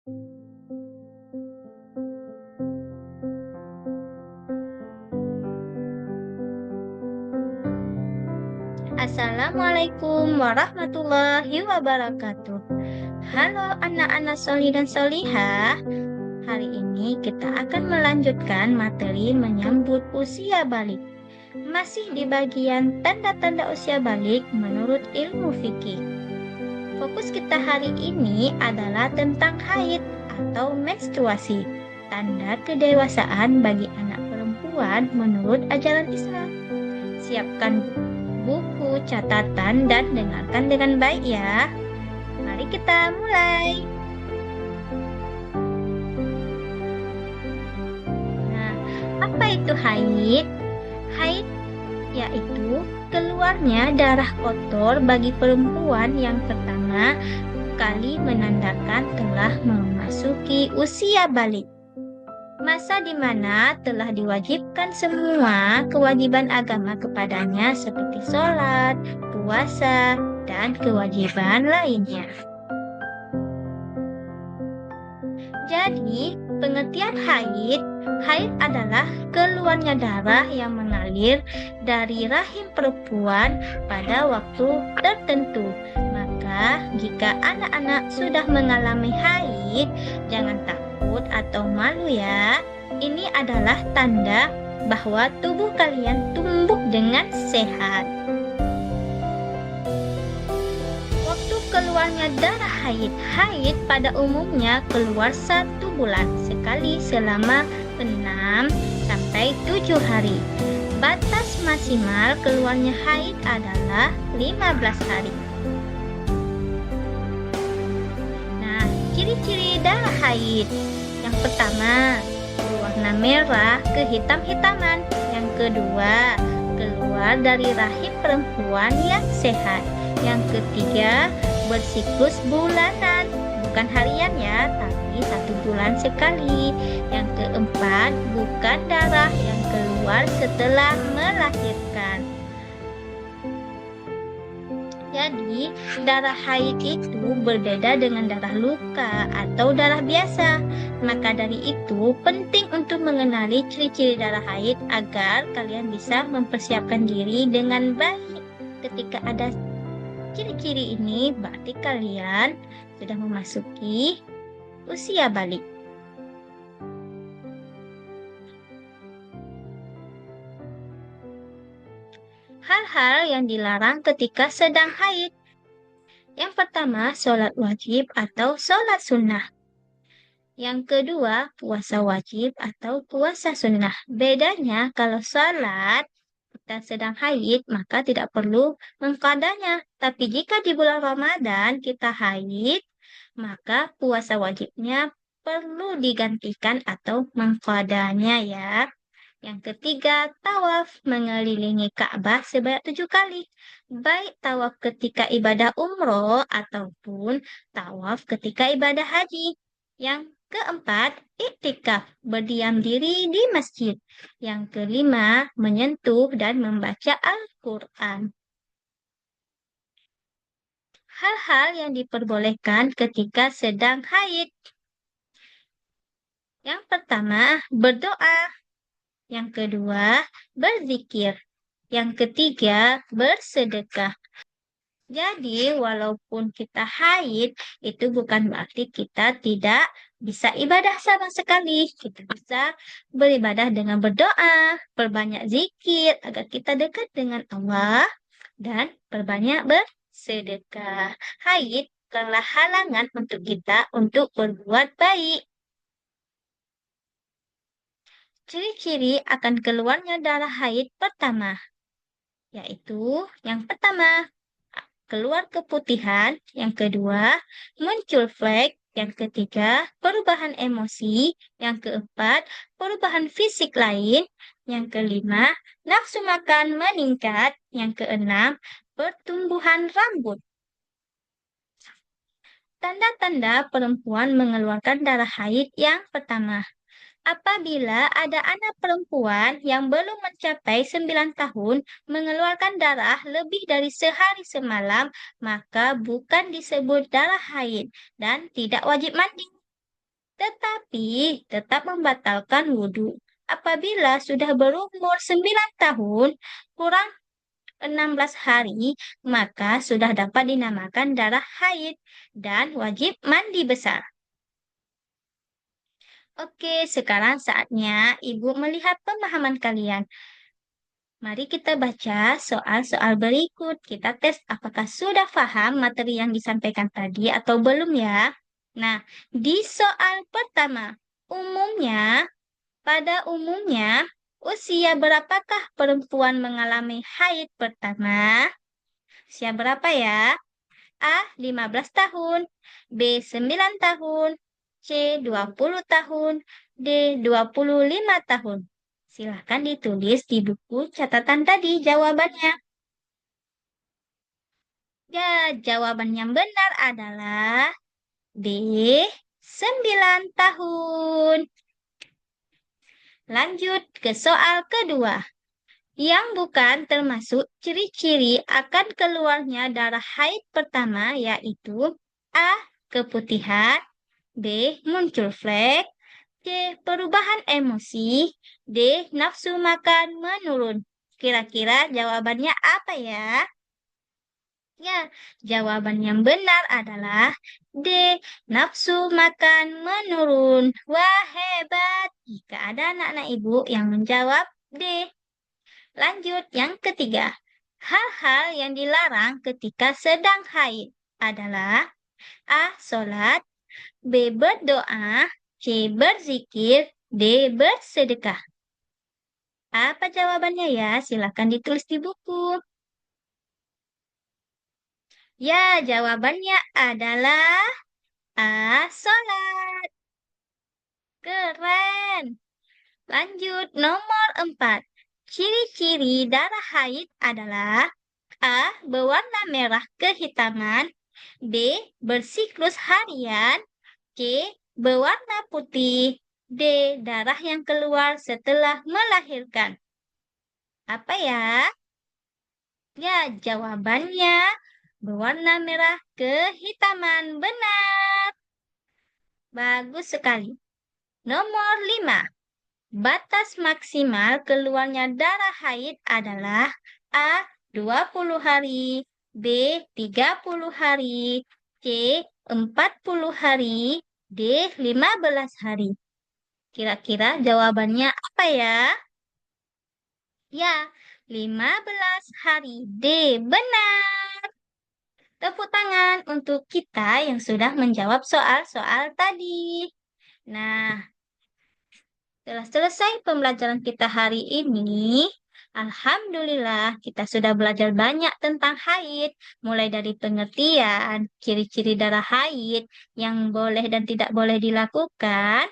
Assalamualaikum warahmatullahi wabarakatuh. Halo anak-anak soli dan solihah. Hari ini kita akan melanjutkan materi menyambut usia balik. Masih di bagian tanda-tanda usia balik menurut ilmu fikih. Fokus kita hari ini adalah tentang haid atau menstruasi, tanda kedewasaan bagi anak perempuan menurut ajaran Islam. Siapkan buku, catatan, dan dengarkan dengan baik ya. Mari kita mulai. Nah, apa itu haid? Haid yaitu keluarnya darah kotor bagi perempuan yang pertama kali menandakan telah memasuki usia balik. Masa di mana telah diwajibkan semua kewajiban agama kepadanya seperti sholat, puasa, dan kewajiban lainnya. Jadi, pengertian haid adalah keluarnya darah yang mengalir dari rahim perempuan pada waktu tertentu. Maka, jika anak-anak sudah mengalami haid, jangan takut atau malu ya. Ini adalah tanda bahwa tubuh kalian tumbuh dengan sehat. Waktu keluarnya darah haid pada umumnya keluar 1 bulan sekali selama 6 sampai 7 hari. Batas maksimal keluarnya haid adalah 15 hari. Nah, ciri-ciri darah haid. Yang pertama, berwarna merah kehitam-hitaman. Yang kedua, keluar dari rahim perempuan yang sehat. Yang ketiga, bersiklus bulanan, bukan harian ya, tapi 1 bulan sekali. Yang keempat, bukan darah yang keluar setelah melahirkan. Jadi, darah haid itu berbeda dengan darah luka atau darah biasa. Maka dari itu, penting untuk mengenali ciri-ciri darah haid agar kalian bisa mempersiapkan diri dengan baik. Ketika ada ciri-ciri ini, berarti kalian sudah memasuki usia balik. Hal-hal yang dilarang ketika sedang haid. Yang pertama, sholat wajib atau sholat sunnah. Yang kedua, puasa wajib atau puasa sunnah. Bedanya kalau sholat kita sedang haid, maka tidak perlu mengqadanya. Tapi jika di bulan Ramadan kita haid, maka puasa wajibnya perlu digantikan atau mengqadanya ya. Yang ketiga, tawaf mengelilingi Ka'bah sebanyak 7 kali. Baik tawaf ketika ibadah umroh ataupun tawaf ketika ibadah haji. Yang keempat, iktikaf berdiam diri di masjid. Yang kelima, menyentuh dan membaca Al-Quran. Hal-hal yang diperbolehkan ketika sedang haid. Yang pertama, berdoa. Yang kedua, berzikir. Yang ketiga, bersedekah. Jadi, walaupun kita haid, itu bukan berarti kita tidak bisa ibadah sama sekali. Kita bisa beribadah dengan berdoa, perbanyak zikir, agar kita dekat dengan Allah, dan perbanyak bersedekah. Haid bukanlah halangan untuk kita untuk berbuat baik. Ciri-ciri akan keluarnya darah haid pertama, yaitu yang pertama, keluar keputihan, yang kedua, muncul flek, yang ketiga, perubahan emosi, yang keempat, perubahan fisik lain, yang kelima, nafsu makan meningkat, yang keenam, pertumbuhan rambut. Tanda-tanda perempuan mengeluarkan darah haid yang pertama. Apabila ada anak perempuan yang belum mencapai 9 tahun mengeluarkan darah lebih dari sehari semalam, maka bukan disebut darah haid dan tidak wajib mandi. Tetapi tetap membatalkan wudhu apabila sudah berumur 9 tahun kurang 16 hari, maka sudah dapat dinamakan darah haid dan wajib mandi besar. Oke, sekarang saatnya Ibu melihat pemahaman kalian. Mari kita baca soal-soal berikut. Kita tes apakah sudah paham materi yang disampaikan tadi atau belum ya. Nah, di soal pertama, umumnya, pada umumnya, usia berapakah perempuan mengalami haid pertama? Usia berapa ya? A. 15 tahun, B. 9 tahun, C. 20 tahun, D. 25 tahun. Silahkan ditulis di buku catatan tadi jawabannya. Ya, jawaban yang benar adalah D. 9 tahun. Lanjut ke soal kedua. Yang bukan termasuk ciri-ciri akan keluarnya darah haid pertama yaitu A. Keputihan, B. Muncul flek, C. Perubahan emosi, D. Nafsu makan menurun. Kira-kira jawabannya apa ya? Ya, jawaban yang benar adalah D. Nafsu makan menurun. Wah, hebat. Jika ada anak-anak ibu yang menjawab D. Lanjut, yang ketiga. Hal-hal yang dilarang ketika sedang haid adalah A. Sholat, B. Berdoa, C. Berzikir, D. Bersedekah. Apa jawabannya ya? Silakan ditulis di buku. Ya, jawabannya adalah A. Sholat. Keren. Lanjut, nomor 4. Ciri-ciri darah haid adalah A. Berwarna merah kehitaman, B. Bersiklus harian, C. Berwarna putih, D. Darah yang keluar setelah melahirkan. Apa ya? Ya, jawabannya berwarna merah kehitaman. Benar. Bagus sekali. Nomor 5. Batas maksimal keluarnya darah haid adalah A. 20 hari, B. 30 hari, C. 40 hari, D. 15 hari. Kira-kira jawabannya apa ya? Ya, 15 hari. D. Benar. Tepuk tangan untuk kita yang sudah menjawab soal-soal tadi. Nah, setelah selesai pembelajaran kita hari ini, Alhamdulillah kita sudah belajar banyak tentang haid, mulai dari pengertian, ciri-ciri darah haid yang boleh dan tidak boleh dilakukan.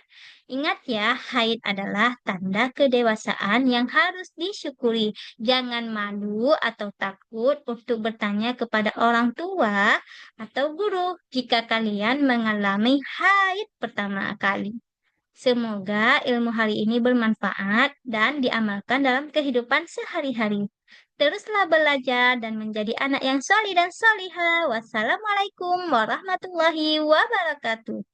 Ingat ya, haid adalah tanda kedewasaan yang harus disyukuri. Jangan malu atau takut untuk bertanya kepada orang tua atau guru jika kalian mengalami haid pertama kali. Semoga ilmu hari ini bermanfaat dan diamalkan dalam kehidupan sehari-hari. Teruslah belajar dan menjadi anak yang solih dan solihah. Wassalamualaikum warahmatullahi wabarakatuh.